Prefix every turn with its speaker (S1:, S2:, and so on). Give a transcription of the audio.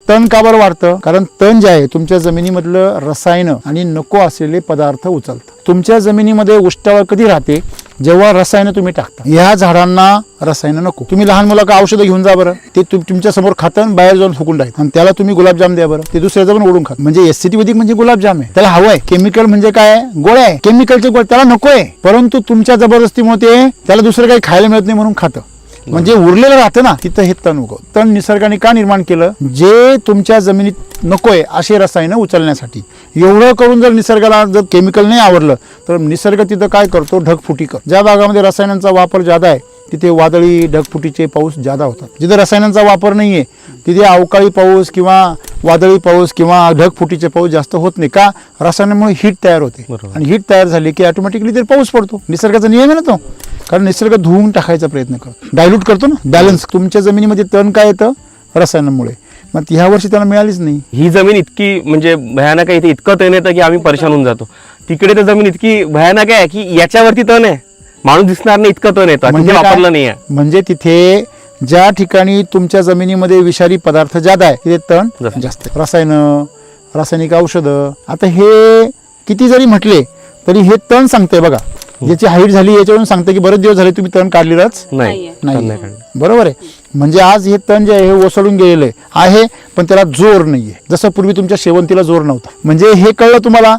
S1: तण का बरं वाढतं? कारण तण जे आहे तुमच्या जमिनीमधलं रसायन आणि नको असलेले पदार्थ उचलतं. तुमच्या जमिनीमध्ये उष्टावर कधी राहते? जेव्हा रसायन तुम्ही टाकता. या झाडांना रसायन नको. तुम्ही लहान मुलाला औषधं घेऊन जा बरं, ते तुमच्या समोर खातं बाहेर जाऊन फुकून टाकत आणि त्याला तुम्ही गुलाबजाम द्या बरं, ते दुसऱ्याचं पण ओढून खात. म्हणजे एससीटी वैदिक म्हणजे गुलाबजाम आहे, त्याला हवंय. केमिकल म्हणजे काय? गोळ्या आहे, केमिकलचे गोळ्या त्याला नकोय, परंतु तुमच्या जबरदस्तीमुळे ते त्याला दुसरं काही खायला मिळत नाही म्हणून खातं. म्हणजे उरलेलं राहतं ना, तिथं हे तण उगवतं. तण निसर्गाने का निर्माण केलं? जे तुमच्या जमिनीत नकोय असे रसायनं उचलण्यासाठी. एवढं करून जर निसर्गाला जर केमिकल नाही आवडलं तर निसर्ग तिथं काय करतो? ढगफुटी करतो. ज्या भागामध्ये रसायनांचा वापर जादा आहे तिथे वादळी ढगफुटीचे पाऊस जादा होतात. जिथे रसायनांचा वापर नाहीये तिथे अवकाळी पाऊस किंवा वादळी पाऊस किंवा ढगफुटीचे पाऊस जास्त होत नाही. का? रसायनामुळे हीट तयार होते आणि हीट तयार झाली की ऑटोमॅटिकली ते पाऊस पडतो. निसर्गाचा नियम आहे ना तो. कारण निसर्ग धुवून टाकायचा प्रयत्न करतो, डायल्यूट करतो ना, बॅलन्स. तुमच्या जमिनीमध्ये तण काय येतं? रसायनामुळे. मग ह्या वर्षी त्याला मिळालीच नाही.
S2: ही जमीन इतकी म्हणजे भयानक आहे, इथे इतकं तण येतं की आम्ही परेशान होऊन जातो. तिकडे तर जमीन इतकी भयानक आहे की याच्यावरती तण आहे, माणूस दिसणार नाही इतकं तण येतं. म्हणजे वापरलं नाही आहे.
S1: म्हणजे तिथे ज्या ठिकाणी तुमच्या जमिनीमध्ये विषारी पदार्थ जादा आहे तिथे तण जास्त आहे. रासायनिक औषधं. आता हे किती जरी म्हटले तरी हे तण सांगते बघा, ज्याची हाईट झाली याच्यावरून सांगते की बरेच दिवस झाले तुम्ही तण काढलेलंच
S2: नाही.
S1: बरोबर आहे. म्हणजे आज हे तण जे आहे हे ओसळून गेलेलं आहे, पण त्याला जोर नाहीये. जसं पूर्वी तुमच्या शेवंतीला जोर नव्हता. म्हणजे हे कळलं तुम्हाला